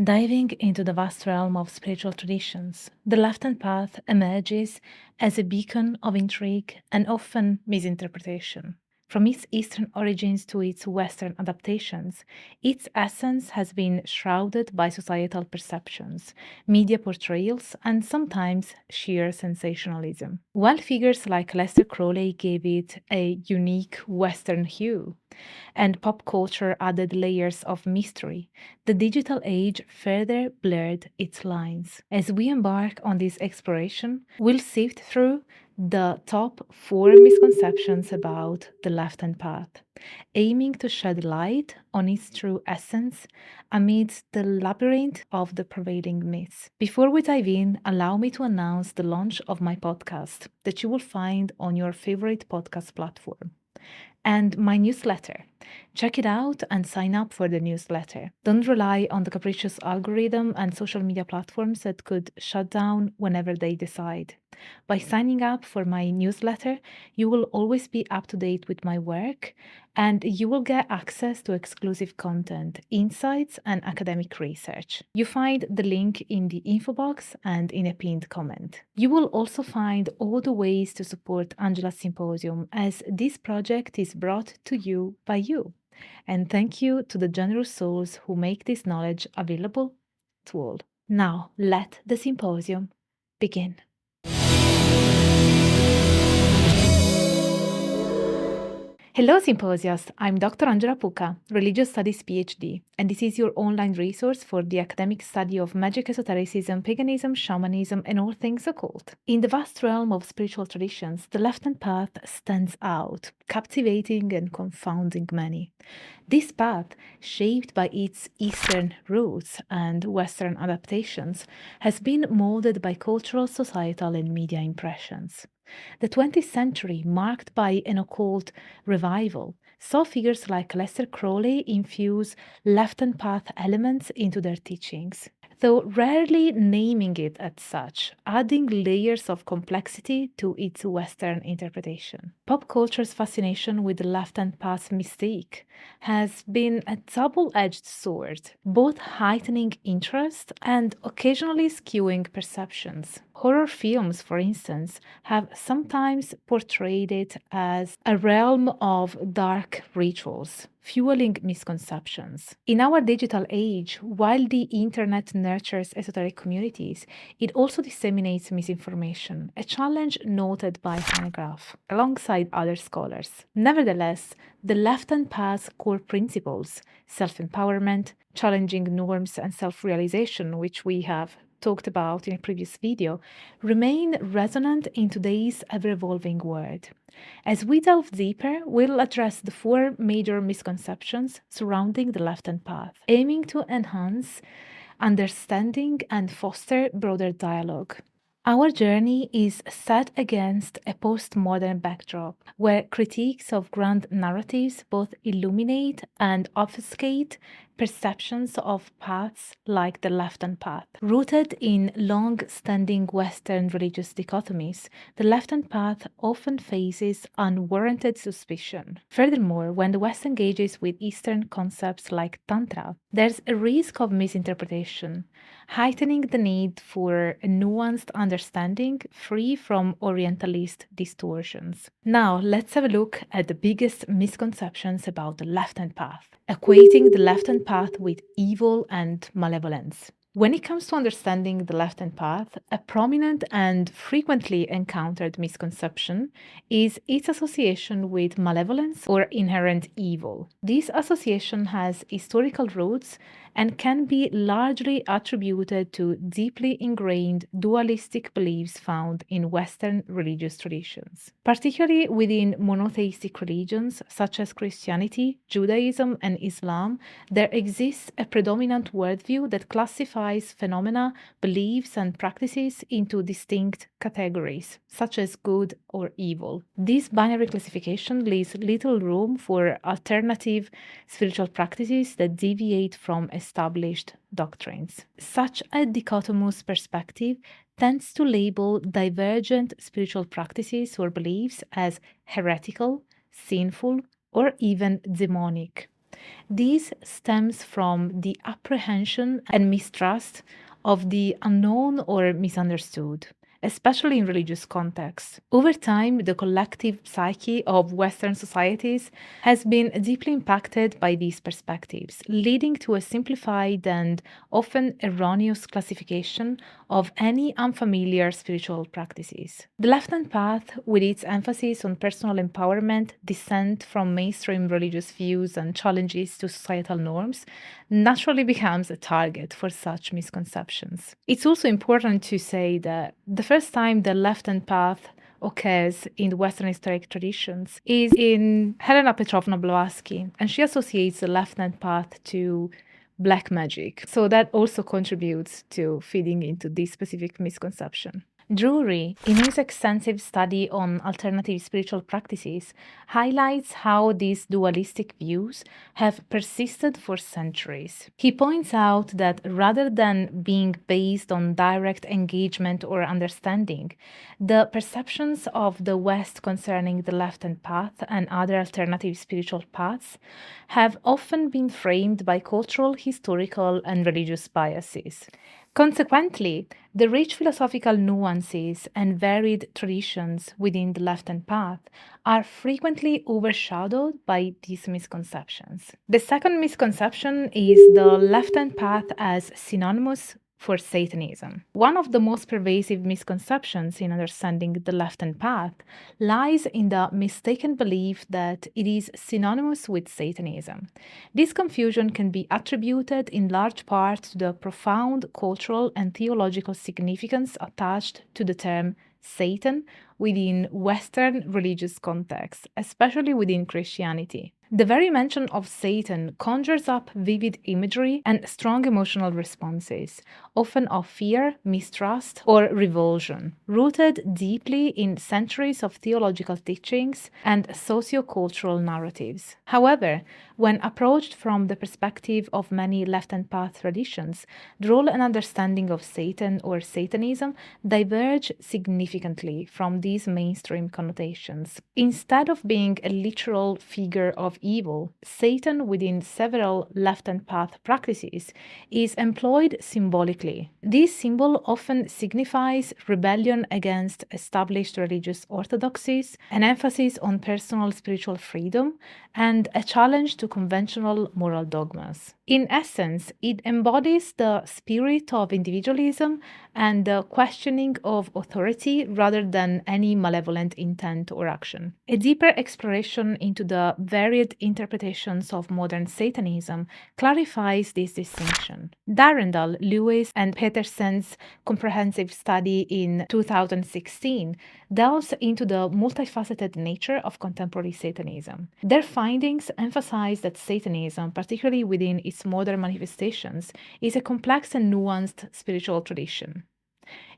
Diving into the vast realm of spiritual traditions, the left-hand path emerges as a beacon of intrigue and often misinterpretation. From its Eastern origins to its Western adaptations, its essence has been shrouded by societal perceptions, media portrayals, and sometimes sheer sensationalism. While figures like Lester Crowley gave it a unique Western hue, and pop culture added layers of mystery, the digital age further blurred its lines. As we embark on this exploration, we'll sift through the top 4 misconceptions about the left-hand path, aiming to shed light on its true essence amidst the labyrinth of the prevailing myths. Before we dive in, allow me to announce the launch of my podcast that you will find on your favorite podcast platform and my newsletter. Check it out and sign up for the newsletter. Don't rely on the capricious algorithm and social media platforms that could shut down whenever they decide. By signing up for my newsletter, you will always be up to date with my work and you will get access to exclusive content, insights, and academic research. You find the link in the info box and in a pinned comment. You will also find all the ways to support Angela's Symposium, as this project is brought to you by you. And thank you to the generous souls who make this knowledge available to all. Now, let the symposium begin. Hello, Symposiasts! I'm Dr. Angela Puca, Religious Studies Ph.D., and this is your online resource for the academic study of magic, esotericism, paganism, shamanism, and all things occult. In the vast realm of spiritual traditions, the left-hand path stands out, captivating and confounding many. This path, shaped by its Eastern roots and Western adaptations, has been molded by cultural, societal, and media impressions. The 20th century, marked by an occult revival, saw figures like Lester Crowley infuse left-hand path elements into their teachings, though rarely naming it as such, adding layers of complexity to its Western interpretation. Pop culture's fascination with the left-hand path mystique has been a double-edged sword, both heightening interest and occasionally skewing perceptions. Horror films, for instance, have sometimes portrayed it as a realm of dark rituals, fueling misconceptions. In our digital age, while the internet nurtures esoteric communities, it also disseminates misinformation, a challenge noted by Hanegraaff, alongside other scholars. Nevertheless, the left-hand path's core principles, self-empowerment, challenging norms, and self-realization, which we have talked about in a previous video, remain resonant in today's ever-evolving world. As we delve deeper, we'll address the 4 major misconceptions surrounding the left-hand path, aiming to enhance understanding and foster broader dialogue. Our journey is set against a postmodern backdrop where critiques of grand narratives both illuminate and obfuscate perceptions of paths like the left-hand path. Rooted in long-standing Western religious dichotomies, the left-hand path often faces unwarranted suspicion. Furthermore, when the West engages with Eastern concepts like Tantra, there's a risk of misinterpretation, heightening the need for a nuanced understanding free from Orientalist distortions. Now, let's have a look at the biggest misconceptions about the left-hand path, equating the left-hand path with evil and malevolence. When it comes to understanding the left-hand path, a prominent and frequently encountered misconception is its association with malevolence or inherent evil. This association has historical roots and can be largely attributed to deeply ingrained dualistic beliefs found in Western religious traditions. Particularly within monotheistic religions such as Christianity, Judaism, and Islam, there exists a predominant worldview that classifies phenomena, beliefs, and practices into distinct categories, such as good or evil. This binary classification leaves little room for alternative spiritual practices that deviate from established doctrines. Such a dichotomous perspective tends to label divergent spiritual practices or beliefs as heretical, sinful, or even demonic. This stems from the apprehension and mistrust of the unknown or misunderstood, especially in religious contexts. Over time, the collective psyche of Western societies has been deeply impacted by these perspectives, leading to a simplified and often erroneous classification of any unfamiliar spiritual practices. The left-hand path, with its emphasis on personal empowerment, dissent from mainstream religious views, and challenges to societal norms, naturally becomes a target for such misconceptions. It's also important to say that the first time the left-hand path occurs in Western historic traditions is in Helena Petrovna Blavatsky, and she associates the left-hand path to black magic. So that also contributes to feeding into this specific misconception. Drury, in his extensive study on alternative spiritual practices, highlights how these dualistic views have persisted for centuries. He points out that rather than being based on direct engagement or understanding, the perceptions of the West concerning the left-hand path and other alternative spiritual paths have often been framed by cultural, historical, and religious biases. Consequently, the rich philosophical nuances and varied traditions within the left-hand path are frequently overshadowed by these misconceptions. The second misconception is the left-hand path as synonymous for Satanism. One of the most pervasive misconceptions in understanding the left-hand path lies in the mistaken belief that it is synonymous with Satanism. This confusion can be attributed in large part to the profound cultural and theological significance attached to the term Satan within Western religious contexts, especially within Christianity. The very mention of Satan conjures up vivid imagery and strong emotional responses, often of fear, mistrust, or revulsion, rooted deeply in centuries of theological teachings and socio-cultural narratives. However, when approached from the perspective of many left-hand path traditions, the role and understanding of Satan or Satanism diverge significantly from these mainstream connotations. Instead of being a literal figure of evil, Satan within several left-hand path practices is employed symbolically. This symbol often signifies rebellion against established religious orthodoxies, an emphasis on personal spiritual freedom, and a challenge to conventional moral dogmas. In essence, it embodies the spirit of individualism and the questioning of authority rather than any malevolent intent or action. A deeper exploration into the varied interpretations of modern Satanism clarifies this distinction. Darendal, Lewis, and Petersen's comprehensive study in 2016 delves into the multifaceted nature of contemporary Satanism. Their findings emphasize that Satanism, particularly within its modern manifestations, is a complex and nuanced spiritual tradition.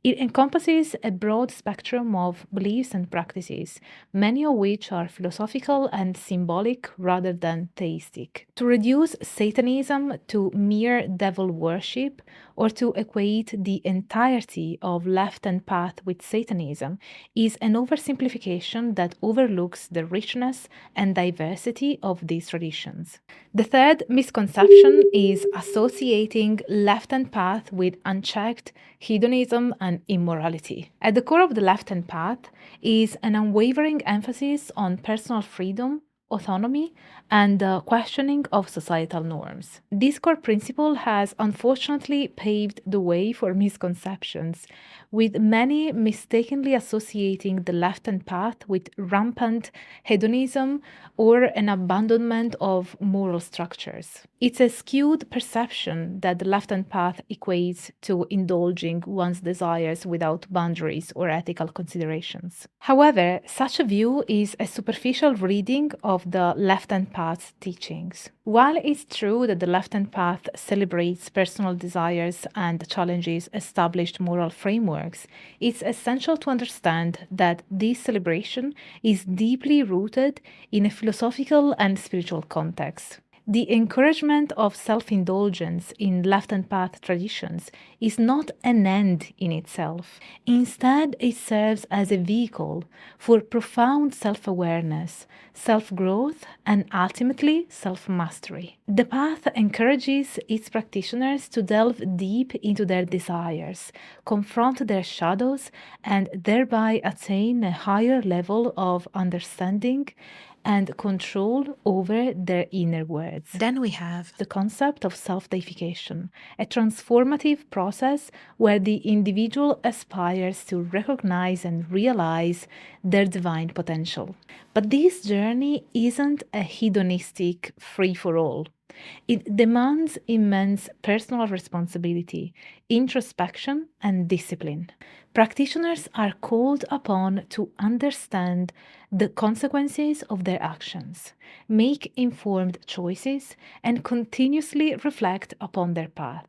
It encompasses a broad spectrum of beliefs and practices, many of which are philosophical and symbolic rather than theistic. To reduce Satanism to mere devil worship or to equate the entirety of left-hand path with Satanism is an oversimplification that overlooks the richness and diversity of these traditions. The third misconception is associating left-hand path with unchecked hedonism and immorality. At the core of the left-hand path is an unwavering emphasis on personal freedom, autonomy, and the questioning of societal norms. This core principle has unfortunately paved the way for misconceptions, with many mistakenly associating the left-hand path with rampant hedonism or an abandonment of moral structures. It's a skewed perception that the left-hand path equates to indulging one's desires without boundaries or ethical considerations. However, such a view is a superficial reading of the left-hand path's teachings. While it's true that the left-hand path celebrates personal desires and challenges established moral frameworks, it's essential to understand that this celebration is deeply rooted in a philosophical and spiritual context. The encouragement of self-indulgence in left-hand path traditions is not an end in itself. Instead, it serves as a vehicle for profound self-awareness, self-growth, and ultimately self-mastery. The path encourages its practitioners to delve deep into their desires, confront their shadows, and thereby attain a higher level of understanding and control over their inner worlds. Then we have the concept of self-deification, a transformative process where the individual aspires to recognize and realize their divine potential. But this journey isn't a hedonistic free-for-all. It demands immense personal responsibility, introspection, and discipline. Practitioners are called upon to understand the consequences of their actions, make informed choices, and continuously reflect upon their path.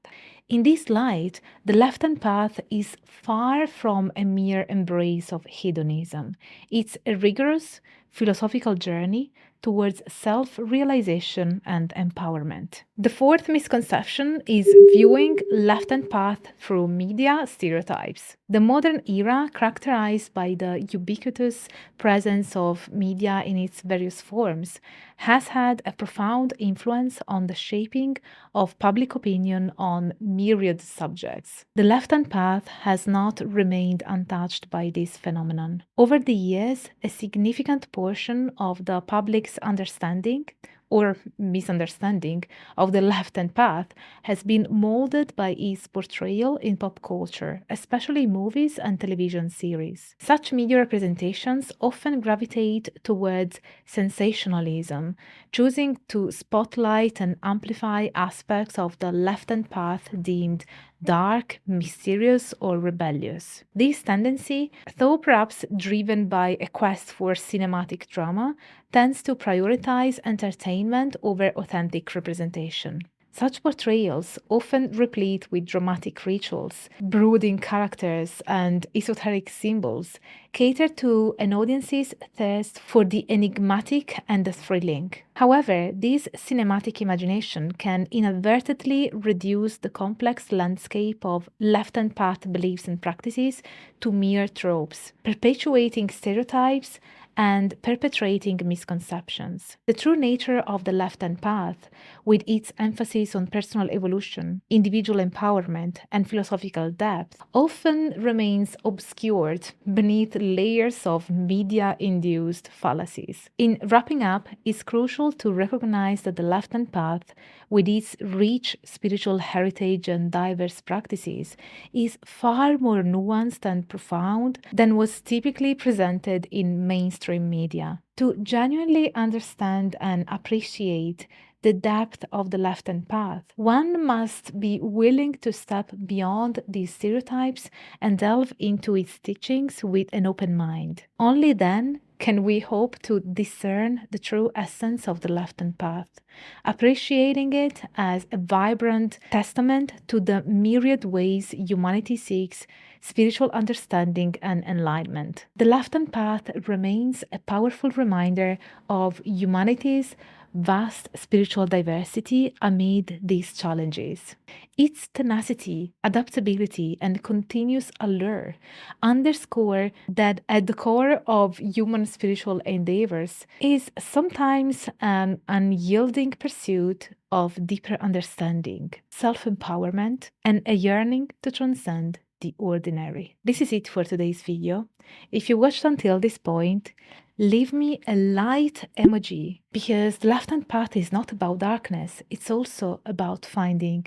In this light, the left-hand path is far from a mere embrace of hedonism. It's a rigorous philosophical journey towards self-realization and empowerment. The fourth misconception is viewing left-hand path through media stereotypes. The modern era, characterized by the ubiquitous presence of media in its various forms, has had a profound influence on the shaping of public opinion on myriad subjects. The left-hand path has not remained untouched by this phenomenon. Over the years, a significant portion of the public's understanding or misunderstanding of the left-hand path has been molded by its portrayal in pop culture, especially movies and television series. Such media representations often gravitate towards sensationalism, choosing to spotlight and amplify aspects of the left-hand path deemed dark, mysterious, or rebellious. This tendency, though perhaps driven by a quest for cinematic drama, tends to prioritize entertainment over authentic representation. Such portrayals, often replete with dramatic rituals, brooding characters, and esoteric symbols, cater to an audience's thirst for the enigmatic and the thrilling. However, this cinematic imagination can inadvertently reduce the complex landscape of left-hand path beliefs and practices to mere tropes, perpetuating stereotypes and perpetrating misconceptions. The true nature of the left-hand path, with its emphasis on personal evolution, individual empowerment, and philosophical depth, often remains obscured beneath layers of media-induced fallacies. In wrapping up, it's crucial to recognize that the left-hand path, with its rich spiritual heritage and diverse practices, is far more nuanced and profound than was typically presented in mainstream media. To genuinely understand and appreciate the depth of the left-hand path, one must be willing to step beyond these stereotypes and delve into its teachings with an open mind. Only then can we hope to discern the true essence of the left-hand path, appreciating it as a vibrant testament to the myriad ways humanity seeks spiritual understanding and enlightenment. The left-hand path remains a powerful reminder of humanity's vast spiritual diversity amid these challenges. Its tenacity, adaptability, and continuous allure underscore that at the core of human spiritual endeavors is sometimes an unyielding pursuit of deeper understanding, self-empowerment, and a yearning to transcend the ordinary. This is it for today's video. If you watched until this point, leave me a light emoji, because the left-hand path is not about darkness, it's also about finding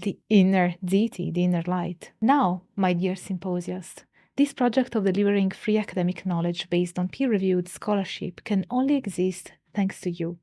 the inner deity, the inner light. Now, my dear symposiasts, this project of delivering free academic knowledge based on peer-reviewed scholarship can only exist thanks to you.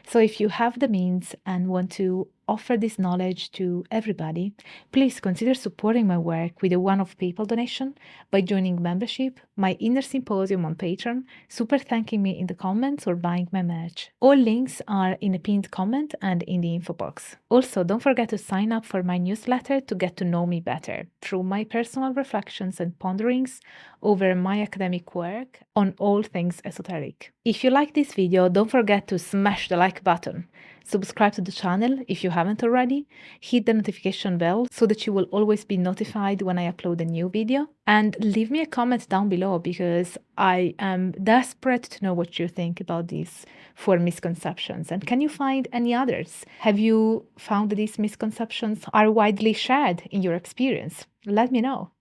So if you have the means and want to offer this knowledge to everybody, please consider supporting my work with a one-off PayPal donation by joining membership, my inner symposium on Patreon, super thanking me in the comments, or buying my merch. All links are in a pinned comment and in the info box. Also, don't forget to sign up for my newsletter to get to know me better through my personal reflections and ponderings over my academic work on all things esoteric. If you like this video, don't forget to smash the like like button. Subscribe to the channel if you haven't already. Hit the notification bell so that you will always be notified when I upload a new video. And leave me a comment down below because I am desperate to know what you think about these 4 misconceptions. And can you find any others? Have you found that these misconceptions are widely shared in your experience? Let me know.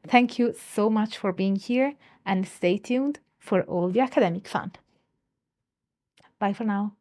Thank you so much for being here and stay tuned for all the academic fun. Bye for now.